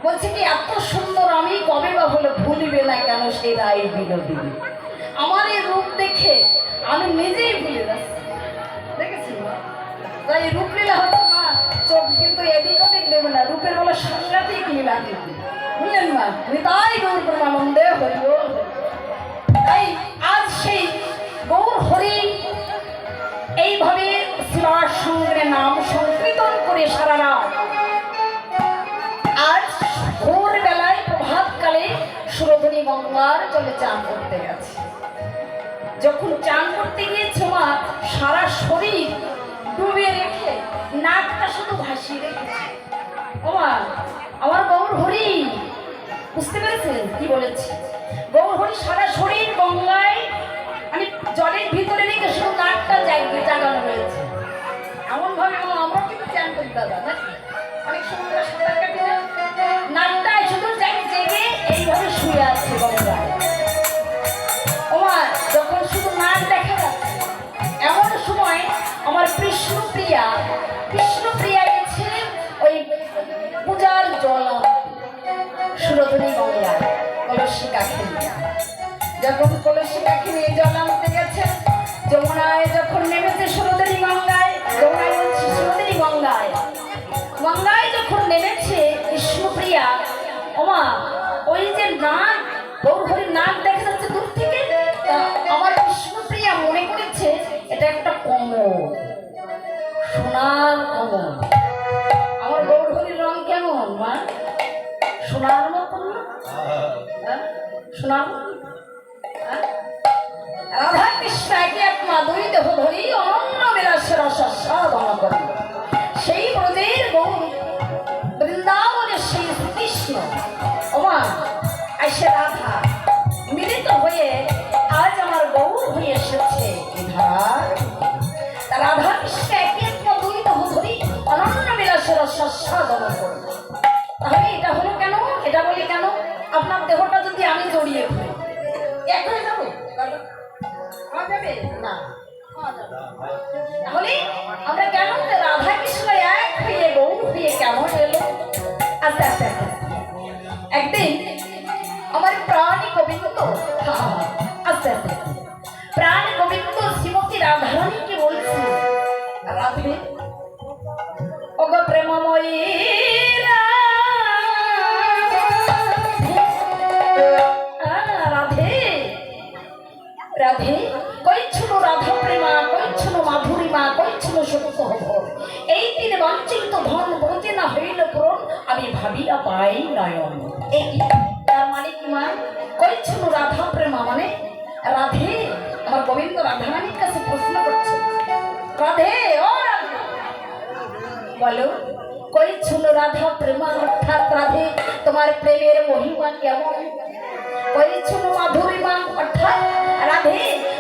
বলছে কি এত সুন্দর আমি কবে বা হলে ভুলিবে না কেন সেই রায় বিনোদী। আমার এই রূপ দেখে আমি নিজেই ভুলে যাচ্ছি। দেখেছি তাই রূপ লীলা হচ্ছে মা, চোখ কিন্তু এদিক ওদিক দেবে না, রূপের বলে সাংঘাতিক লীলা কিন্তু, বুঝলেন মা? আমি তাই গৌর প্রেমানন্দে হইব। তাই আজ সেই গৌর হরি এইভাবে শিবার সঙ্গে নাম সংকীর্তন করে সারা রাত আজ ভোর বেলায় প্রভাতকালে সুরধনী গঙ্গার জলে চান করতে গেছে। যখন চান করতে গিয়েছে মা সারা শরীর ডুবে রেখে নাকটা শুধু ভাসিয়ে রেখেছে। ও মা, আমার গৌর হরি, বুঝতে পেরেছেন কি বলেছি? গৌর হরি সারা শরীর গঙ্গায় মানে জলের ভিতরে রেখে শুধু নাকটা জাগানো রয়েছে। এমন ভাবে আমরা কিন্তু চান করি দাদা, নাকি অনেক সময় সাঁতার কাটি না, নাকটায় শুধু জেগে এইভাবে শুয়ে আছে গঙ্গায়। ওমা, যখন শুধু নাক দেখা যাচ্ছে এমন সময় আমার কৃষ্ণপ্রিয়া গেছে ওই পূজার জল সুরধনী গঙ্গায় কলসি কাঠে নিয়ে। যখন কলসি কাঠে নিয়ে জল আনতে গেছে, যমুনায় যখন নেমেছে সুরধনী গঙ্গায়, যমুনায় বলছি সুরধনী গঙ্গায় যখন নেমেছে কৃষ্ণপ্রিয়া, ওমা ওই যে নাক, গৌর হরির নাক দেখা যাচ্ছে দূর থেকে, আমার কৃষ্ণপ্রিয়া মনে করেছে এটা একটা কমল, সোনার কমল। আমার গৌর হরির রং কেমন মা? সোনার মতন না? সোনার রাধা কৃষ্ণ একে এক মা, দুই দেহ ধরি অনন্য বিলাসের আস্বাদন করে। সেই ব্রজের গৌর বৃন্দাবনের সেই কৃষ্ণ, ওমা এসে রাধা মিলিত হয়ে আজ আমার গৌর হয়ে এসেছে ধার। রাধা কৃষ্ণ একে এক মা, দুই দেহ ধরি অনন্য বিলাসের আস্বাদন করে। তাহলে এটা হলো কেন? এটা বলি কেন? আপনার দেহটা যদি আমি জড়িয়ে ধরি এক হয়ে যাবো যাবে না, তাহলে আমরা কেন রাধা কৃষ্ণ এক হয়ে গৌর হয়ে কেমন এলো? আস্তে আস্তে একদিন আমার প্রাণী গোবিন্দ, আস্তে আস্তে প্রাণ গোবিন্দ শ্রীমতী রাধারানীকে বলছে, রাধে ওগো প্রেমময়ী রাধে, কইছিল রাধা প্রেমা, কইছিল মাধুরীমা, কইছিল সত্য হব, এই তিন বাঞ্ছিত ধন বলতে না হইল পূরণ, আমি ভাবিয়া পাই নয়ন। এই তার মানে কি মা? কইছিল রাধা প্রেমা মানে রাধে, আমার গোবিন্দ রাধারানীর কাছে প্রশ্ন করছে, রাধে ও রাধে বলো, কইছিল রাধা প্রেমা অর্থাৎ রাধে তোমার প্রেমের মহিমা কেমন? কইছিল মাধুরীমা অর্থাৎ রাধে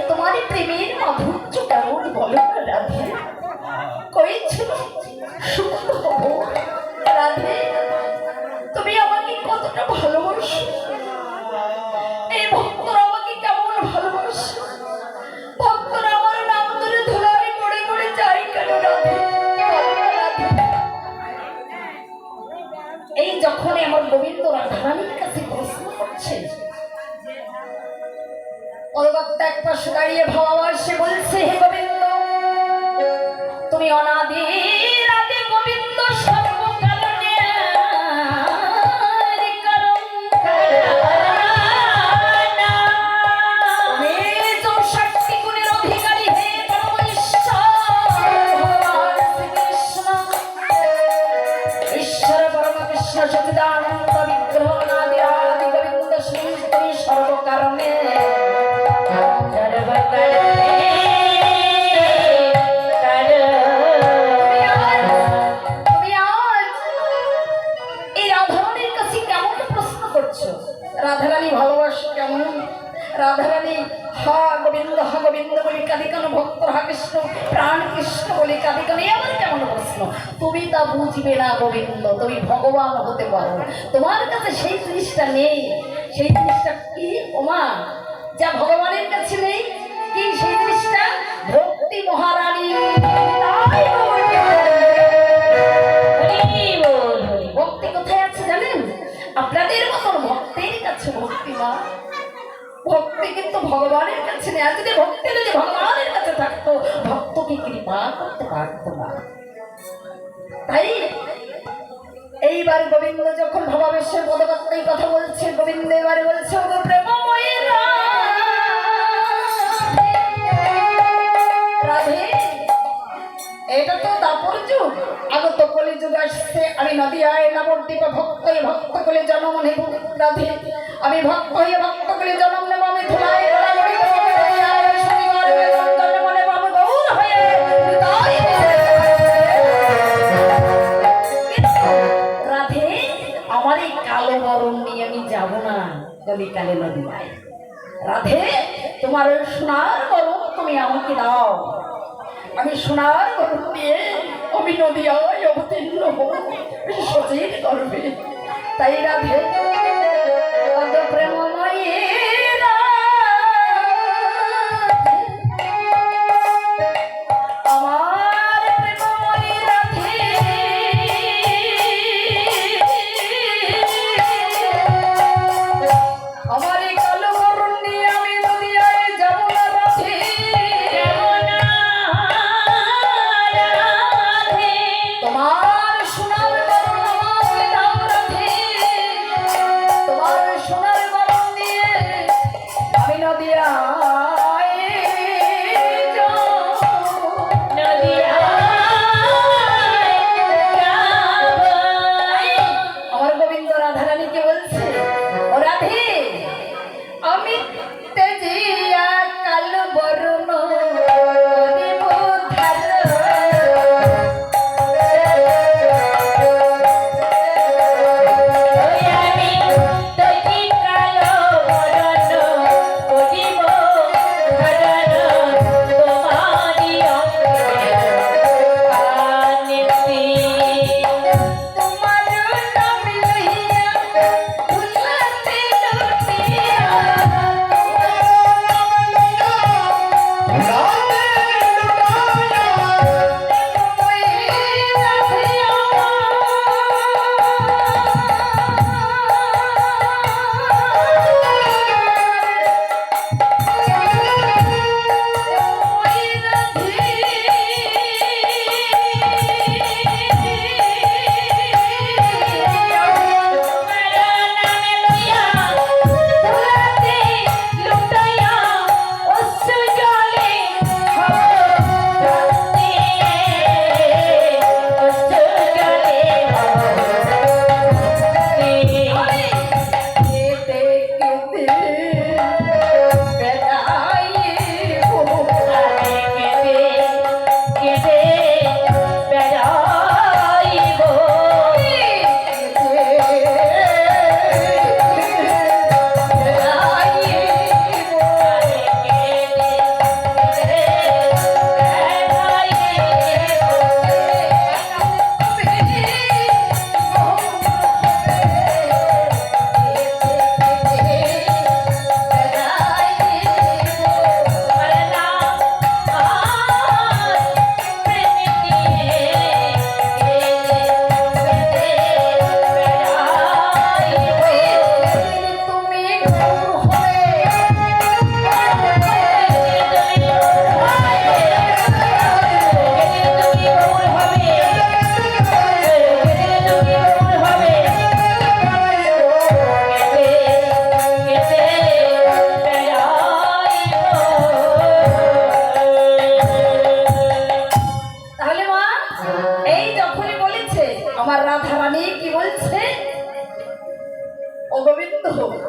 তোমার প্রেমের মাধুর্য কেমন বলো রাধে? কইছিল সুখ হব রাধে তুমি আমাকে কতটা ভালোবাসো, এই ভক্তরা আমাকে কেমন ভালোবাসে, ভক্তরা আমার নাম ধরে ধুলায় পড়ে পড়ে যায় কেন রাধে? এই যখন আমার গোবিন্দ রাধারানীর কাছে প্রশ্ন করছে, অলবত্তা এক পাশে দাঁড়িয়ে ভালোবাসে বলছে, হে গোবিন্দ তুমি অনাদি রাধে গোবিন্দ সর্বকারণে কারণ, তুমি 64 গুণের অধিকারী হে পরম ঈশ্বর ভগবান শ্রীকৃষ্ণ, ঈশ্বর পরম কৃষ্ণ সচিদানন্দ বিগ্রহ অনাদি আদি গোবিন্দ শ্রী সর্বকারণে রাধারানী ভালোবাসো কেমন? রাধারানী হা গোবিন্দ বলি কাঁদি কেন, ভক্ত হা কৃষ্ণ প্রাণ কৃষ্ণ বলি কাঁদি কেন, এবার কেমন প্রশ্ন? তুমি তা বুঝবে না গোবিন্দ, তুমি ভগবান হতে পারো, তোমার কাছে সেই জিনিসটা নেই। সেই জিনিসটা কি ওমা? যা ভগবানের কাছে নেই, কি সেই জিনিসটা? ভক্তি মহারানী। ভক্তি কোথায় আছে জানেন? কিন্তু ভগবানের কাছে নেই। আর যদি ভক্তি যদি ভগবানের কাছে থাকতো, ভক্তকে কৃপা করতে পারতো না। তাই এইবার গোবিন্দ যখন ভবাবেশের পদকর্তাই কথা বলছে, গোবিন্দ এবারে বলছে, ওগো প্রেমময়ী রাধে, এটা তো দাপর যুগ, আগত কলি যুগ আসছে। আমি নদিয়ায় নবদ্বীপে ভক্ত হয়ে ভক্ত কলে জন্ম নেব রাধে। আমি ভক্ত হয়ে ভক্ত কলে জন্ম নেব। আমি ধুলায় গড়াগড়ি দেব, জন্ম নেব আমি গৌর হয়ে। রাধে, আমার এই কালো বরণ নিয়ে আমি যাব না কলিকালে নদীয়ায়। রাধে, তোমার ওই সোনার বরণ তুমি আমাকে দাও। আমি সোনার বরণ দিয়ে আমি নদীয়ায় অবতীর্ণ হব সচির গর্বে। তাই রাধে, প্রেমময়ী আমার প্রেমময়ী রাধে, আমার এই কালো বরণ নিয়ে আমি নদীয়ায় যাব না রাধে। তোমার সোনার বরণ আমাকে দাও রাধে। তোমার সোনার বরণ নিয়ে আমি নদীয়ায় যাব। আমার গোবিন্দ রাধারানীকে বলছে, ও রাধে, আমি তেজিয়া কালো বরণ করিব ধারণ।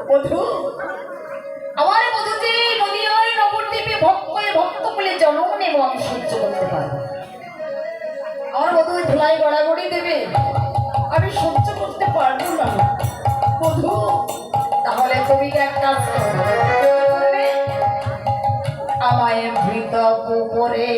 বধূ, আমার বধূ যে নদীয়ায় নবদ্বীপে ভক্ত বলে জন্ম নেব আমি সহ্য করতে পারবো। আমার বধূ ধুলাই গড়াগড়ি দেবে, আমি সহ্য করতে পারবো না বধূ। তাহলে তুমি এক কাজ করবে, আমায় ভৃত পুকুরে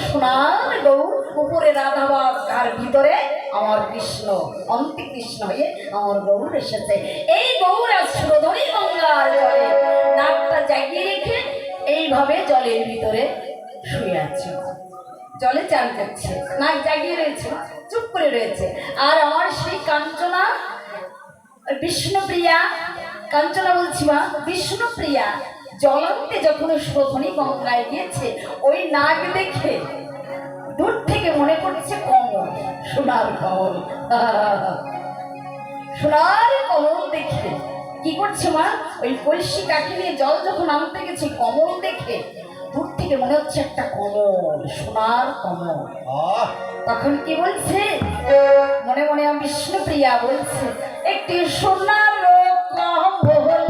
সোনার গৌর, উপরে রাধাবাগ আর ভিতরে আমার কৃষ্ণ, অন্তে কৃষ্ণ হয়ে আমার গৌর এসেছে। এই গৌর আজ সুরধনী গঙ্গার জলে নাকটা জাগিয়ে রেখে এইভাবে জলের ভিতরে শুয়ে আছে, জলে চান করছে, নাক জাগিয়ে রয়েছে, চুপ করে রয়েছে। আর আমার সেই কাঞ্চনা বিষ্ণুপ্রিয়া, কাঞ্চনা বলছি মা, বিষ্ণুপ্রিয়া জলন্তে যখন সুরধনী গঙ্গায় গিয়েছে, ওই নাক দেখে দূর থেকে মনে করছে কমল, সোনার কমল। সোনার কমল দেখে কি করছে মা, ওই কলসি কাঠি নিয়ে জল যখন আনতে গেছে, কমল দেখে দূর থেকে মনে হচ্ছে একটা কমল, সোনার কমল। তখন কি বলছে মনে মনে, আমি বিষ্ণুপ্রিয়া বলছে, একটি সোনার কমল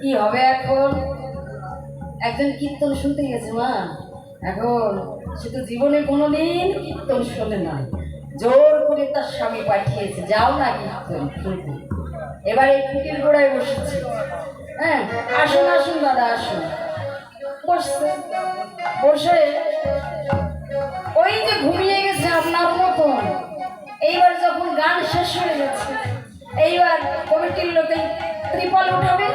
কি হবে এখন? একজন কীর্তন শুনতে গেছে মা, এখন সে তো জীবনে কোনোদিন কীর্তন শোনে না, জোর করে তার স্বামী পাঠিয়েছে, যাও না কীর্তন শুনতে। এবার এই কুটির গোড়ায় বসেছে। হ্যাঁ, আসুন আসুন দাদা আসুন। বসছে, বসে ওই যে ঘুমিয়ে গেছে আপনার মতন। এইবার যখন গান শেষ হয়ে গেছে, এইবার কমিটির লোকে ত্রিপল উঠাবে,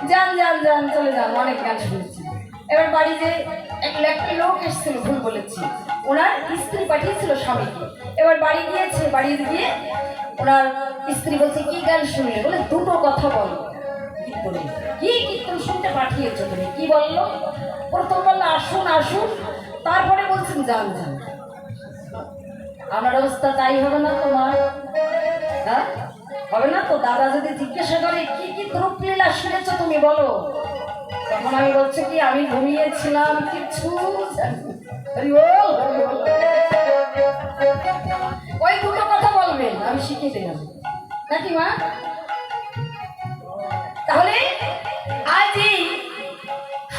যান যান যান চলে যান, অনেক গান শুনেছি। এবার বাড়িতে একটা লোক এসেছিল, ভুল বলেছি, ওনার স্ত্রী পাঠিয়েছিল স্বামীকে। এবার বাড়ি গিয়েছে, বাড়ি গিয়ে ওনার স্ত্রী বলছে, কি গান শুনলে? বলে, দুটো কথা বলো কীর্তনে। কি কীর্তন শুনতে পাঠিয়েছো তুমি? কি বললো? প্রথম বললো আসুন আসুন, তারপরে বলছেন যান যান। আমার অবস্থা তাই হবে না তোমার? হ্যাঁ, হবে না তো? দাদা যদি জিজ্ঞাসা করে কি কি দ্রব্যলীলা শুনেছ তুমি বলো, তখন আমি বলছি কি, আমি ঘুমিয়েছিলাম, কিছু ওই দুটো কথা বলবেন, আমি শিখিয়ে দিলাম নাকি মা? তাহলে আজ এই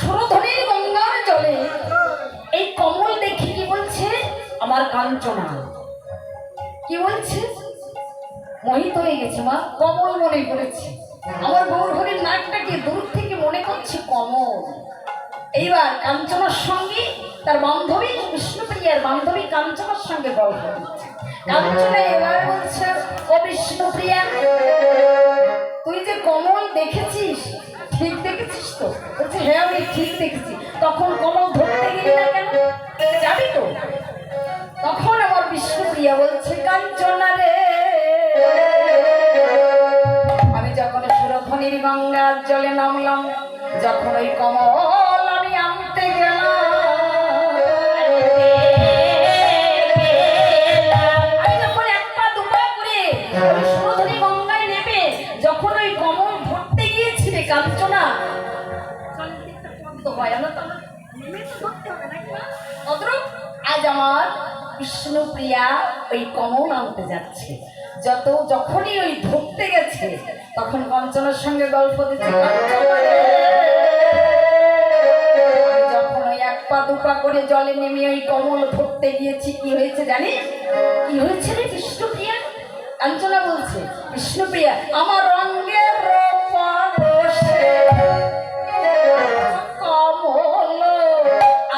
সুরধনীর গঙ্গার জলে এই কমল দেখে কি বলছে আমার কাঞ্চনা? কি বলছে? মোহিত হয়ে গেছে মা, কমল মনে করেছে। আমার গৌর হরির নাকটাকে দূর থেকে মনে করছে কমল। এইবার কাঞ্চনার সঙ্গে তার বান্ধবী বিষ্ণুপ্রিয়ার বান্ধবী কাঞ্চনার সঙ্গে গল্প করছে। কাঞ্চনা এবার বলছে, ও বিষ্ণুপ্রিয়া, তুই যে কমল দেখেছিস, ঠিক দেখেছিস তো? বলছে, হ্যাঁ আমি ঠিক দেখেছি। তখন কমল ধরতে গেলি না কেন? যাবি তো? তখন আমার বিষ্ণুপ্রিয়া বলছে, কাঞ্চনা রে, আমি যখন সুরধনির গঙ্গার জলে নামলাম, যখন ওই কমল আমি আনতে গেলাম, আমি যখন এক পা দুপা করে ওই সুরধনি গঙ্গায় নেমে যখন ওই কমল ধরতে গিয়েছি রে কাঞ্চনা, আজ আমার বিষ্ণুপ্রিয়া ওই কমল আনতে যাচ্ছে। যখনই ওই ধরতে গেছে তখন কাঞ্চনার সঙ্গে গল্প দিচ্ছে, যখন ওই এক পা দুপা করে জলে নেমে ওই কমল ধরতে গিয়েছি, কি হয়েছে জানিস? কি হয়েছে রে বিষ্ণুপ্রিয়া? কাঞ্চনা বলছে, বিষ্ণুপ্রিয়া, আমার রঙের পরশে কমল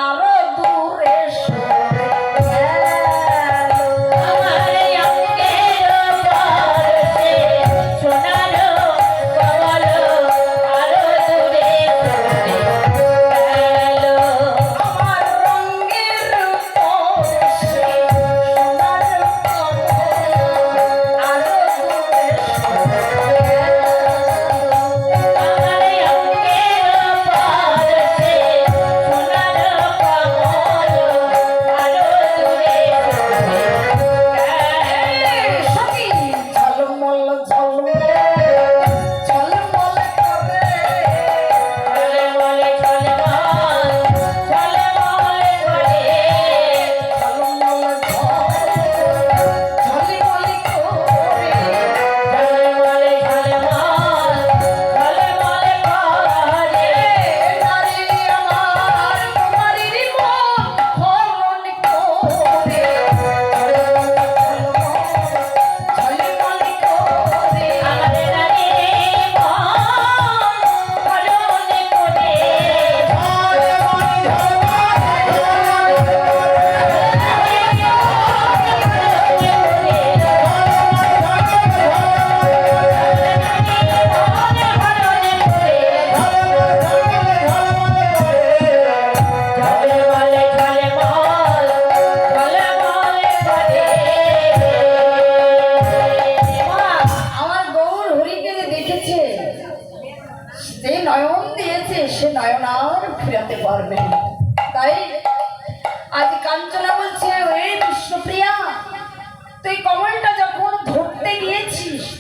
আরো দূরে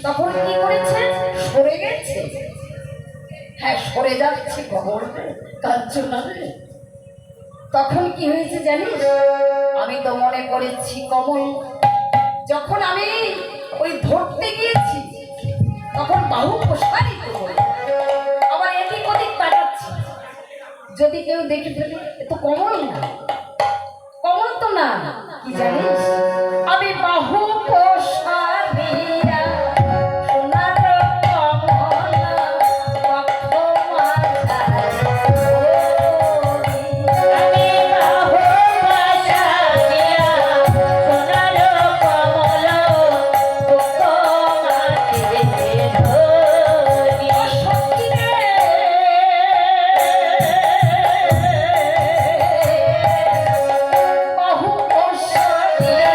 তখন কি করেছে? সরে গেছে। হ্যাঁ, সরে যাচ্ছে কমল কাঞ্চনা। তখন কি হয়েছে জানিস? আমি তো মনে করেছি কমল যখন আমি ওই ধরতে গিয়েছি তখন বাহু প্রসারিত করে আবার এদিক ওদিক পাঠাচ্ছি, যদি কেউ দেখে ফেলে তো কমল না, কমল তো না। কি জানিস? আমি বাহু প্রসারিয়া Yeah.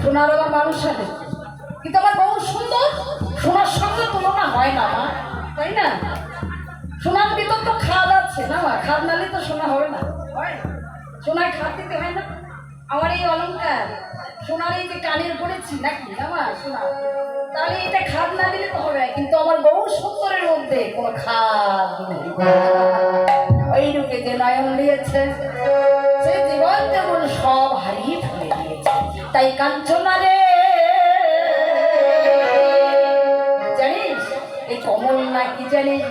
সোনার আমার মানুষ সাথে, কিন্তু আমার বহু সুন্দর, সোনার সঙ্গে তুলনা হয় না মা, তাই না? সোনার ভিতর তো খাদ আছে না মা, খাদ নালে তো সোনা হবে না, হয়? সোনায় খাদ দিতে হয় না? আমার এই অলংকার সোনার এই যে কানের পড়েছি নাকি না মা সোনা, তাহলে এটা খাদ না দিলে তো হবে, কিন্তু আমার বহু সুন্দরের মধ্যে কোনো খাদ নেই। ওই রূপে যে নয়ন দিয়েছে, সে জীবন যেমন সব হারিয়ে ফেলে দিয়েছে। তাই কাঞ্চনা রে, জানিস এই কমল না কি জানিস,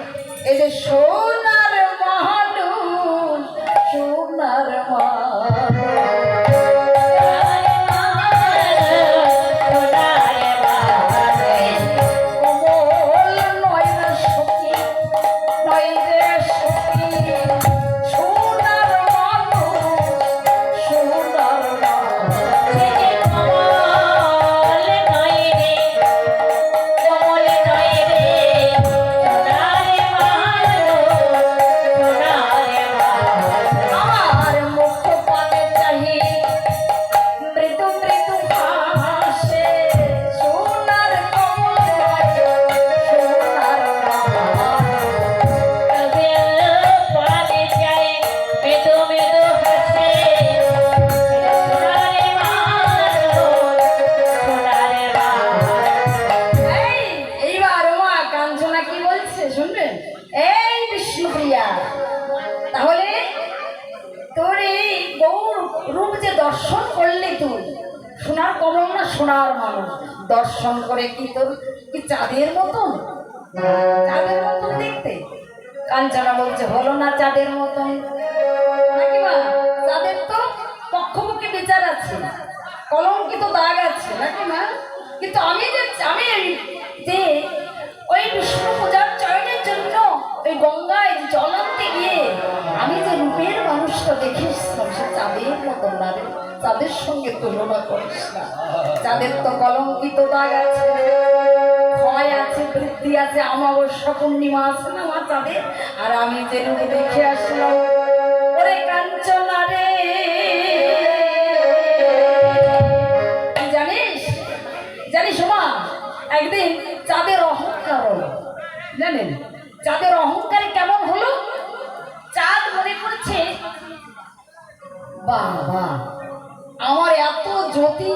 এই যে সোনার মহানুষ, সোনার দর্শন করলে তুই সোনার কমল না সোনার মানুষ দর্শন করে কি তোর কি চাঁদের মতন, চাঁদের মতন দেখতে? কাঞ্চনা বলছে হলো না চাঁদের মতন নাকি মা? চাঁদের তো পক্ষপক্ষে বিচার আছে, কলঙ্কিত দাগ আছে নাকি মা? কিন্তু আমি যে ওই বিষ্ণু পূজার চয়নের জন্য ওই গঙ্গায় জল আনতে গিয়ে আমি যে রূপের মানুষটা দেখেছিলাম, সে চাঁদের মতন না রে, চাঁদের সঙ্গে তুলনা করিস না। চাঁদের তো কলঙ্কিত দাগ আছে, ক্ষয় আছে, বৃদ্ধি আছে, অমাবস্যা পূর্ণিমা আছে না মা চাঁদের। আর আমি যে রূপ দেখে আসলাম, ওরে কাঞ্চনা রে, জানিস মা একদিন চাঁদের অহংকার হলো, জানেন চাঁদের অহংকারে কেমন হলো? চাঁদ মনে করছে বাবা আমার এত জ্যোতি,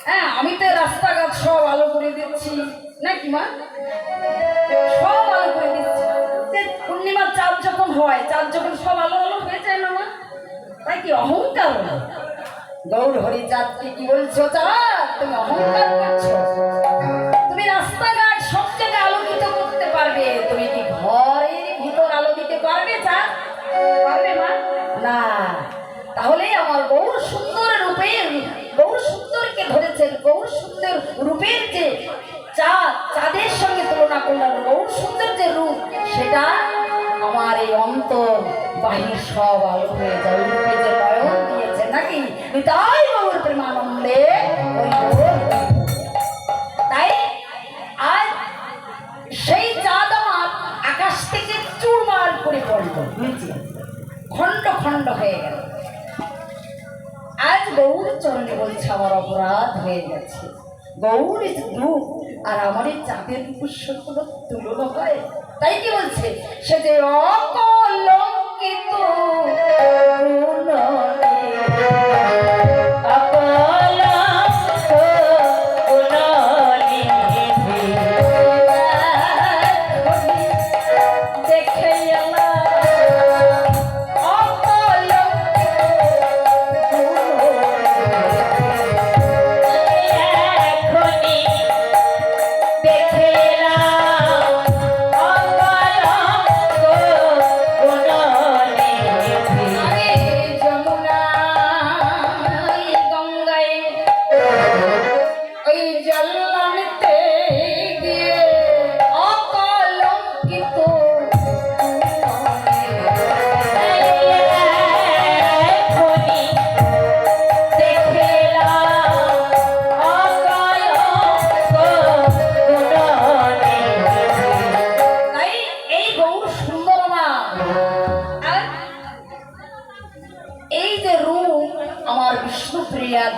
হ্যাঁ আমি তো রাস্তাঘাট সব আলো করে দিচ্ছি নাকি মা, সব আলো করে দিচ্ছি। পূর্ণিমার চাঁদ যখন হয়, চাঁদ যখন সব আলো আলো হয়ে যায় না মা, তাই কি অহংকার হলো? গৌর হরি চাঁদকে কি বলছো? চাঁদ তুমি অহংকার করছো, তুমি রাস্তাঘাট সব জায়গায় আলোকিত করতে পারবে, তুমি কি ঘরের ভিতর আলো দিতে পারবে? চাঁদ পারবে মা? না। তাহলে আমার গৌর সুন্দর রূপের, গৌর সুন্দরকে ধরেছেন, গৌর সুন্দর রূপের যে চাঁদ, চাঁদের সঙ্গে তুলনা করলাম, গৌর সুন্দর যে রূপ সেটা আমার এই অন্তর বাহির সব আলো হয়ে যায়, রূপে যে নয়ন দিয়েছে নাকি, তাই গৌর প্রেমানন্দে। তাই আজ সেই চাঁদ আমার আকাশ থেকে চুরমার করে পড়লো নিচে, খণ্ড খণ্ড হয়ে গেল। আজ গৌর চরণে বলছে আমার অপরাধ হয়ে গেছে, গৌর রূপ আর আমার এই চাঁদের রূপের কোনো তুলনা হয়? তাই কি বলছে, সে যে অকলঙ্কিত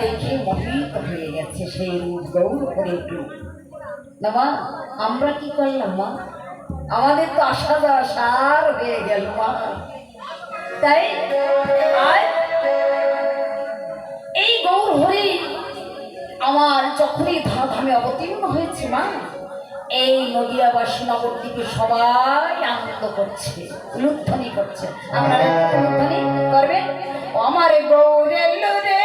দেখে মোহিত হয়ে গেছে, সেই রূপ গৌর হরির রূপ। না মা, আমরা কি করলাম মা? আমাদের তো আশা যাওয়া সার হয়ে গেল মা। তাই আজ এই গৌর হরি আমার যখনই ধামে অবতীর্ণ হয়েছে মা, এই নদিয়াবাসী নবদ্বীপে সবাই আনন্দ করছে, লুণ্ঠনি করছে। আপনারা লুণ্ঠনি করবেন? আমার গৌর এলো রে